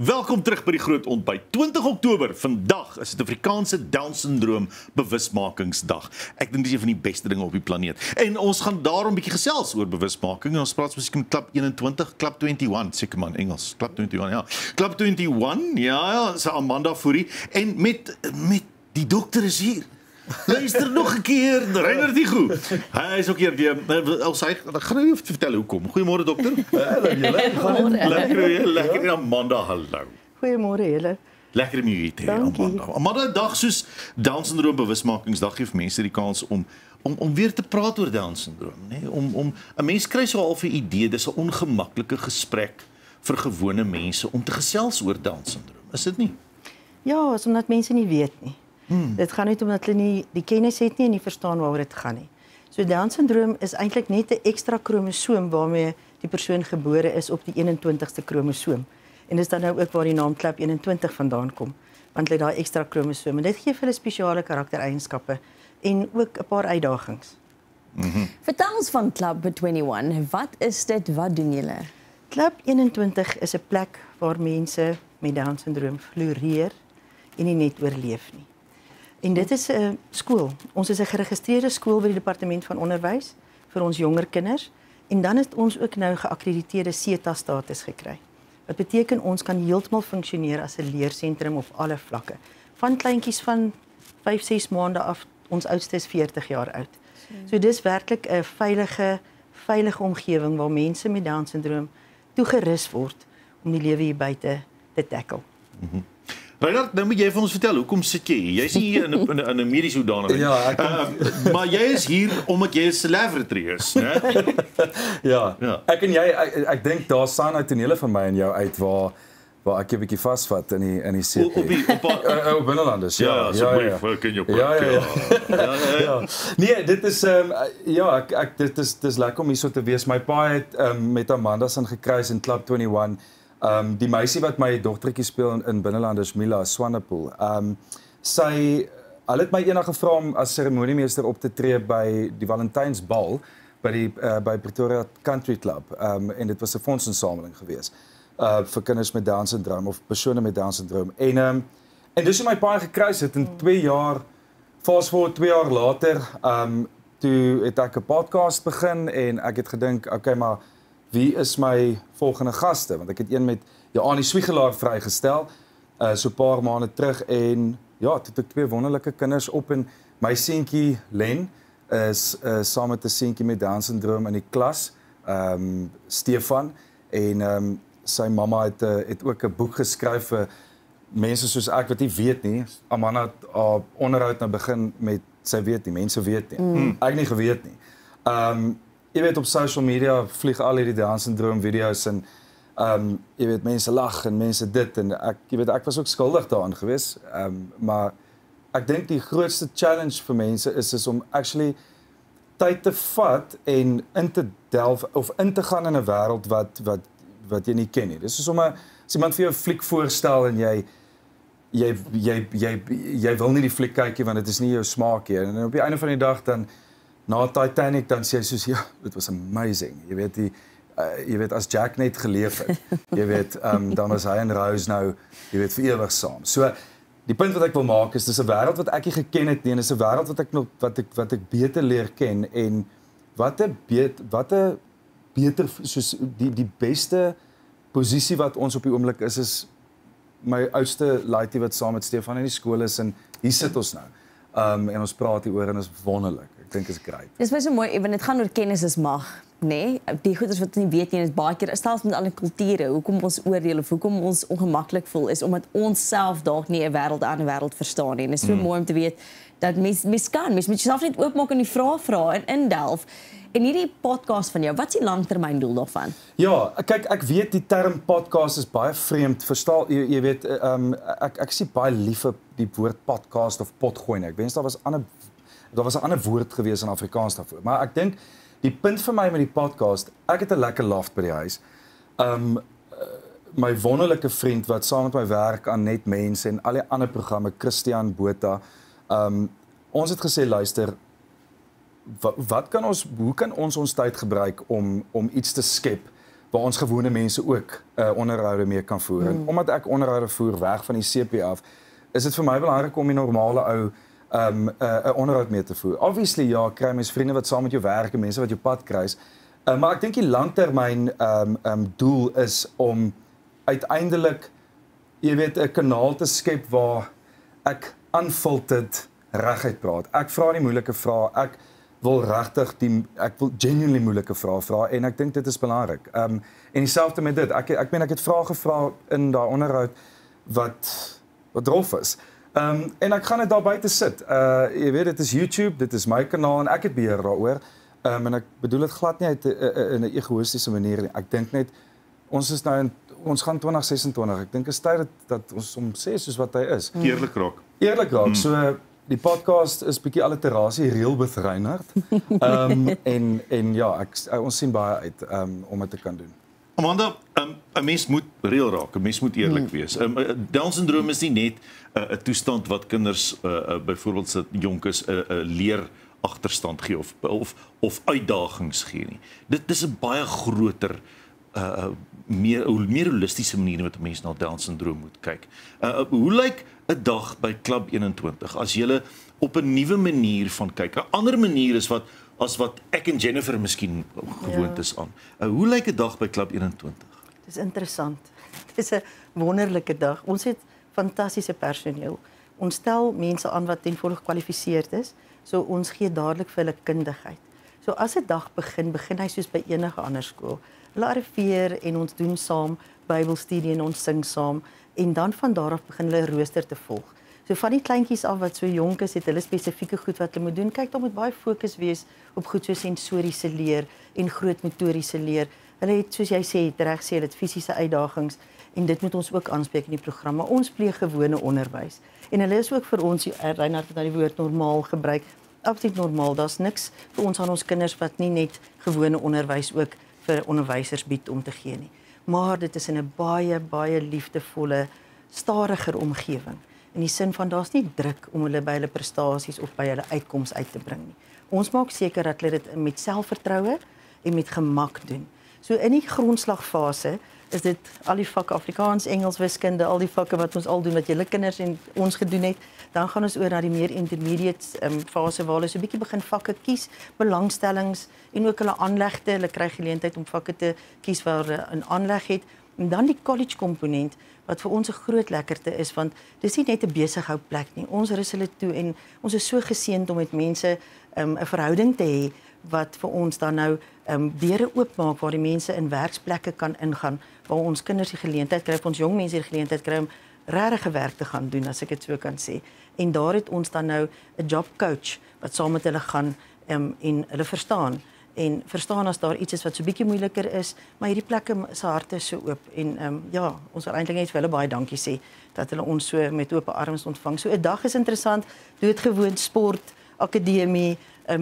Welkom terug by die Groot Ontbyt. 20 Oktober, vandag is Suid-Afrikaanse Down-syndroom bewusmakingsdag. Ek dink dis een van die beste dinge op die planeet. En ons gaan daarom 'n bietjie gesels oor bewusmaking. Ons praat miskien met Klub 21, Klub 21, seker man, Engels. Klub 21, ja. Klub 21, ja, so Amanda Fourie. En met die dokter is hier. Luister nog 'n keer, Reinhard die goed. Hy is ook hier weer. Ek gaan nou vertel hoekom. Goeiemôre dokter. Lekker Amanda, hallo. Goeiemôre julle. Lekker om jou te hê, Amanda. Amanda, dag soos Down-syndroom bewusmakingsdag gee vir mense die kans om weer te praat oor Down-syndroom, nê? Om 'n mens kry so half 'n idee, dis 'n ongemaklike gesprek vir gewone mense om te gesels oor Down-syndroom. Is dit nie? Ja, is omdat mense nie weet nie. Dit gaan net omdat hulle nie die kennis het nie en nie verstaan waaroor dit gaan nie. So Down-syndroom is eintlik net 'n ekstra kromosoom waarmee die persoon gebore is op die 21ste kromosoom. En dis dan nou ook waar die naam Klub 21 vandaan kom, want hulle het daai ekstra kromosoom en dit gee vir hulle spesiale karaktereienskappe en ook 'n paar uitdagings. Vertel ons van Klub 21. Wat is dit? Wat doen julle? Klub 21 is 'n plek waar mense met Down-syndroom floreer en nie net oorleef nie. En dit is 'n skool. Ons is 'n geregistreerde skool by die Departement van Onderwys vir ons jonger kinders en dan het ons ook nou geakkrediteerde CETA-status gekry. Wat beteken ons kan heeltemal funksioneer as 'n leersentrum op alle vlakke. Van kleintjies van 5-6 maande af, ons oudste is 40 jaar oud. So dis werklik 'n veilige omgewing waar mense met Down-syndroom toegerus word om die lewe hier buite te tackle. Reinhard, nou moet jy vir ons vertel, hoekom sit jy hier? Jy's nie hier in 'n mediese hoedanigheid. Ja, maar jy is hier omdat jy 'n celebrity is, né? ja. Ek en jy, ek dink daar staan nou tonele van my en jou uit waar ek 'n bietjie vasvat in die CP. Op Binnelanders, ja. Nee, dit is dis lekker om hier so te wees. My pa het met Amanda se gekruis in Klub 21. Die meisie wat my dogtertjie speel in Binnelanders, Mila Swanepoel. Hulle het my eendag gevra om as seremoniemeester op te tree by die Valentynsbal by Pretoria Country Club. En dit was 'n fondsinsameling geweest vir kinders met Down-syndroom of persone met Down-syndroom. En dis hoe my pa gekruis het in 2 jaar, fast forward 2 jaar later, toe het ek 'n podcast begin en ek het gedink, okay, maar wie is my volgende gaste? Want ek het een met Joanie Swiegelaar vrygestel, so 'n paar maande terug en ja, toe het ek 2 wonderlike kinders op en my seentjie Len is saam met 'n seentjie met Down-syndroom in die klas, Stefan, en sy mamma het ook 'n boek geskryf vir mense soos ek wat nie weet nie. Amanda het haar onderhoud nou begin met sy weet nie, mense weet nie. Ek nie geweet nie. Jy weet, op social media vlieg al hierdie Down-syndroom video's en jy weet, mense lag en mense dit en ek was ook skuldig daaraan geweest, maar ek dink die grootste challenge vir mense is om actually tyd te vat en in te delf of in te gaan in 'n wêreld wat jy nie ken nie. Dis soos as iemand vir jou 'n fliek voorstel en jy wil nie die fliek kyk nie want dit is nie jou smaak nie. En op die einde van die dag dan na Titanic dan sê jy soos ja, dit was amazing. Jy weet as Jack net geleef het. Jy weet dan was hy en Rose nou, jy weet vir ewig saam. So die punt wat ek wil maak is dis 'n wêreld wat ek nie geken het nie en dis 'n wêreld wat ek beter leer ken en wat 'n beter soos die beste posisie wat ons op die oomblik is my oudste laaitie wat saam met Stefan in die skool is en hier sit ons nou. En ons praat hieroor en is wonderlik. Ek dink is great. Dis baie so mooi, want dit gaan oor kennis is mag, nê? Nee? Die goeders wat nie weet nie, is baie keer selfs met alle kulture, hoekom ons oordeel of hoekom ons ongemaklik voel is omdat ons self dalk nie 'n ander wêreld verstaan nie. En dit is so mooi om te weet dat mens moet jouself net oopmaak en die vrae vra en indelf. En hierdie podcast van jou, wat is die langtermyndoel daarvan? Ja, kyk, ek weet die term podcast is baie vreemd. Verstaan, jy weet, ek sien baie lief vir die woord podcast of potgooi. Ek wens daar was 'n ander woord gewees in Afrikaans daarvoor. Maar ek dink die punt vir my met die podcast, ek het 'n lekker loft by die huis. My wonderlike vriend wat saam met my werk aan Net Mense en al die ander programme, Christian Botha, ons het gesê, luister, hoe kan ons tyd gebruik om iets te skep waar ons gewone mense ook onderhoude mee kan voer. En omdat ek onderhoude voer weg van die CP af, is dit vir my belangrik om die normale ou 'n onderhoud mee te voer. Obviously ja, kry mens vriende wat saam met jou werk en mense wat jou pad kruis. Maar ek dink die langtermyn doel is om uiteindelik, jy weet, 'n kanaal te skep waar ek unfiltered reguit praat. Ek vra nie moeilike vrae. Ek wil genuinely moeilike vrae vra en ek dink dit is belangrik. En dieselfde met dit. Ek het vrae gevra in daai onderhoud wat rof is. En ek gaan dit daar buite sit. Jy weet, dit is YouTube, dit is my kanaal en ek het beheer daaroor. En ek bedoel dit glad nie uit in 'n egoïstiese manier nie. Ek dink net ons gaan 2026. Ek dink is tyd dat ons hom sê soos wat hy is. Eerlik raak. Eerlik raak. So die podcast is bietjie alliterasie, reël with Reinhard. En ja, ons sien baie uit om dit te kan doen. Amanda, 'n mens moet reël raak, 'n mens moet eerlik wees. Down-syndroom is nie net 'n toestand wat kinders byvoorbeeld se jonkes 'n leer agterstand gee of uitdagings gee nie. Dit is 'n baie groter meer holistiese manier wat 'n mens na Down-syndroom moet kyk. Hoe lyk 'n dag by Klub 21 as jy op 'n nuwe manier van kyk? 'n Ander manier is as wat ek en Jennifer miskien gewoond is aan. Hoe lyk 'n dag by Klub 21? Dis interessant. Dis 'n wonderlike dag. Ons het fantastiese personeel. Ons stel mense aan wat ten volle gekwalifiseerd is, so ons gee dadelik vir hulle kundigheid. So as 'n dag begin hy soos by enige ander skool. Hulle arriveer en ons doen saam Bybelstudie en ons sing saam en dan van daar af begin hulle 'n rooster te volg. So van die kleintjies af wat so jonk is, het hulle spesifieke goed wat hulle moet doen. Kyk, daar moet baie fokus wees op goed so sensoriese leer en groot motoriese leer. Hulle het, soos jy sê, reg sê, hulle het fisiese uitdagings en dit moet ons ook aanspreek in die program. Maar ons pleeg gewone onderwys. En hulle is ook vir ons, Reinhard het nou die woord normaal gebruik, absoluut normaal. Daar's niks vir ons aan ons kinders wat nie net gewone onderwys ook vir onderwysers bied om te gee nie. Maar dit is in 'n baie liefdevolle, stadiger omgewing. In die sin van daar's nie druk om hulle by hulle prestasies of by hulle uitkoms uit te bring nie. Ons maak seker dat hulle dit met selfvertroue en met gemak doen. So in die grondslagfase is dit al die vakke Afrikaans, Engels, wiskunde, al die vakke wat ons al doen wat julle kinders en ons gedoen het. Dan gaan ons oor na die meer intermediate fase waar hulle so 'n bietjie begin vakke kies, belangstellings en ook hulle aanlegte. Hulle kry geleentheid om vakke te kies waar hulle 'n aanleg het. En dan die college komponent wat vir ons 'n groot lekkerte is, want dis nie net 'n besighouplek nie. Ons rus hulle toe en ons is so geseënd om met mense 'n verhouding te hê wat vir ons dan nou deure oopmaak waar die mense in werksplekke kan ingaan, waar ons kinders die geleentheid kry, ons jong mense die geleentheid kry om regte werk te gaan doen, as ek dit so kan sê. En daar het ons dan nou 'n job coach wat saam met hulle gaan en hulle verstaan. En verstaan as daar iets is wat so bietjie moeiliker is, maar hierdie plekke se harte is so oop en ja, ons wil eintlik net vir hulle baie dankie sê dat hulle ons so met oop arms ontvang. So 'n dag is interessant, doodgewoon sport, akademie,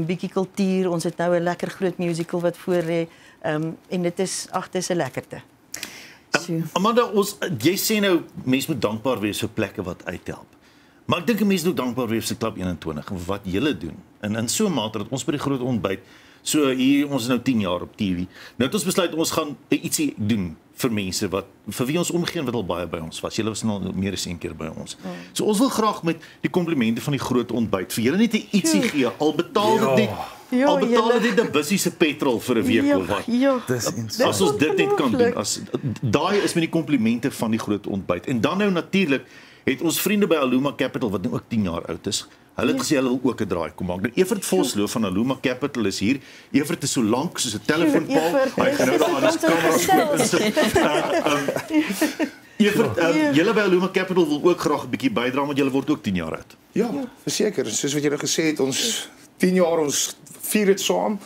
bietjie kultuur. Ons het nou 'n lekker groot musical wat voor lê en dit is dis 'n lekkerte. Amanda, jy sê nou mense moet dankbaar wees vir plekke wat uithelp. Maar ek dink 'n mens moet dankbaar wees vir Klub 21 en wat julle doen. En in so 'n mate dat ons by die groot ontbyt, so hier ons is nou 10 jaar op TV. Nou het ons besluit ons gaan ietsie doen vir mense vir wie ons omgee en wat al baie by ons was. Julle was nou meer as een keer by ons. So ons wil graag met die komplimente van die groot ontbyt vir julle net 'n ietsie gee. Al betaal dit net al betaal dit 'n bussie se petrol vir 'n week of wat. Dis As ons dit net kan doen, daai is met die komplimente van die groot ontbyt. En dan nou natuurlik het ons vriende by Aluma Capital wat nou ook 10 jaar oud is. Hulle het gesê hulle wil ook 'n draai kom maak. Nou Evert Vosloo van Aluma Capital is hier. Evert is so lank soos 'n telefoonpaal. Hy gaan nou daar aan die kamera sit. Evert, julle by Aluma Capital wil ook graag 'n bietjie bydra want julle word ook 10 jaar oud. Ja, verseker. Soos wat julle gesê het, ons 10 jaar ons vier dit saam.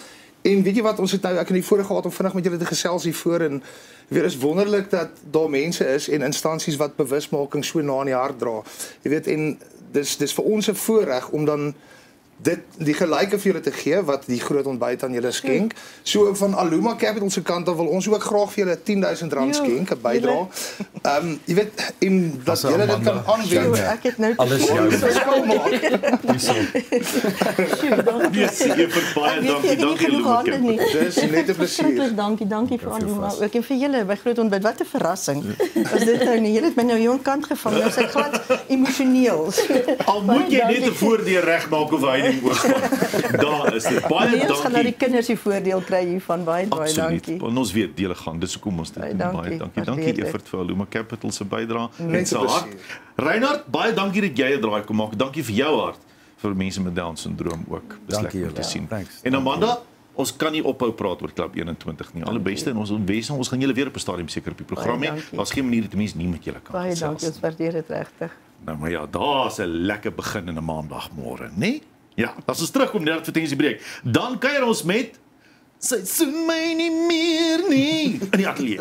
En weet jy wat, ons het nou ek in die voorheen gehad om vinnig met julle te gesels hiervoor en weer is wonderlik dat daar mense is en instansies wat bewusmaking so na in die hart dra. Jy weet, en dis vir ons 'n voorreg om dan die gelyke vir julle te gee wat die groot ontbyt aan julle skenk. So van Aluma Capital se kant af wil ons ook graag vir julle R10,000 skenk, 'n bydrae. Jy weet en dat julle dit kan aanwend. Ek het nou Alles jou. Verskil maak. Yes, Evert, baie dankie Aluma Capital. Dis net 'n plesier. Dankie vir Aluma ook en vir julle by groot ontbyt. Wat 'n verrassing. As dit nou nie, julle het my nou jou kant gevang. Nou is ek glad emosioneel. Al moet jy net 'n voordeel regmaak of hy nie oorspan. Daar is dit. Baie Nee, ons gaan nou dankie. die kinders die voordeel kry hiervan. Baie Absoluut. dankie. En ons weet dele gang. Dis hoekom ons dit Baie doen. dankie. Baie dankie. Waardeer Dankie dit. Evert vir Aluma Capital se bydrae. Net Met sy 'n hart. plesier. Reinhard, baie dankie dat jy 'n draai kom maak. Dankie vir jou hart vir mense met Down syndroom ook. Dis Dankie lekker om te julle. sien. Thanks. En Amanda, ons kan nie ophou praat oor Klub 21 nie. Alle beste en ons wens ons gaan julle weer op 'n stadium seker op die program hê. dankie. Daar's geen manier dat mense nie met julle kan Baie dankie. Ons waardeer dit regtig. Nou maar ja, daar's 'n lekker begin in 'n maandagmôre, né? Ja, as ons terugkom net vir tensie breek, dan kuier ons met Sy soen my nie meer nie in die ateljee.